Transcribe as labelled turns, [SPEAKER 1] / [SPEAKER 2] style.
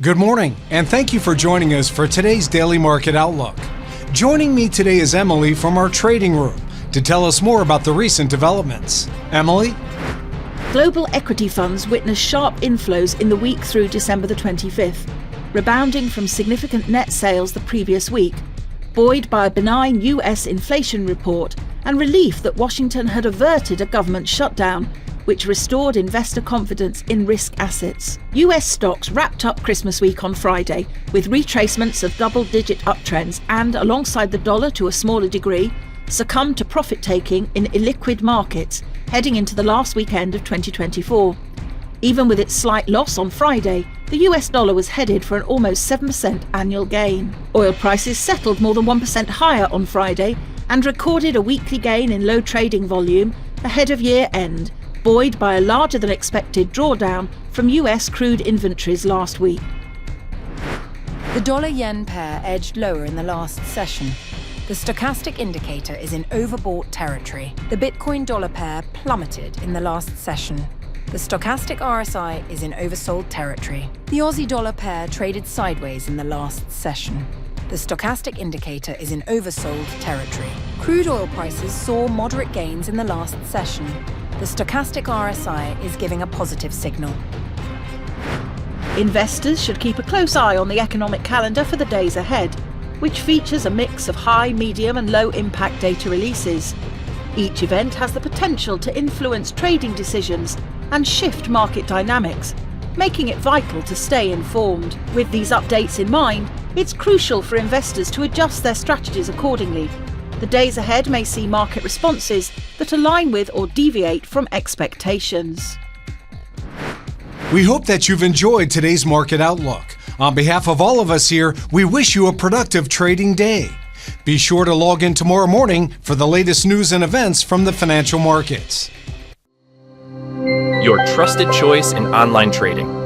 [SPEAKER 1] Good morning, and thank you for joining us for today's Daily Market Outlook. Joining me today is Emily from our trading room to tell us more about the recent developments. Emily?
[SPEAKER 2] Global equity funds witnessed sharp inflows in the week through December the 25th, rebounding from significant net sales the previous week, buoyed by a benign US inflation report and relief that Washington had averted a government shutdown, which restored investor confidence in risk assets. US stocks wrapped up Christmas week on Friday with retracements of double-digit uptrends and, alongside the dollar to a smaller degree, succumbed to profit-taking in illiquid markets heading into the last weekend of 2024. Even with its slight loss on Friday, the US dollar was headed for an almost 7% annual gain. Oil prices settled more than 1% higher on Friday and recorded a weekly gain in low trading volume ahead of year-end, buoyed by a larger-than-expected drawdown from US crude inventories last week.
[SPEAKER 3] The dollar-yen pair edged lower in the last session. The stochastic indicator is in overbought territory. The Bitcoin-dollar pair plummeted in the last session. The stochastic RSI is in oversold territory. The Aussie-dollar pair traded sideways in the last session. The stochastic indicator is in oversold territory. Crude oil prices saw moderate gains in the last session. The stochastic RSI is giving a positive signal.
[SPEAKER 2] Investors should keep a close eye on the economic calendar for the days ahead, which features a mix of high, medium and low impact data releases. Each event has the potential to influence trading decisions and shift market dynamics, making it vital to stay informed. With these updates in mind, it's crucial for investors to adjust their strategies accordingly. The days ahead may see market responses that align with or deviate from expectations.
[SPEAKER 1] We hope that you've enjoyed today's Market Outlook. On behalf of all of us here, we wish you a productive trading day. Be sure to log in tomorrow morning for the latest news and events from the financial markets.
[SPEAKER 4] Your trusted choice in online trading.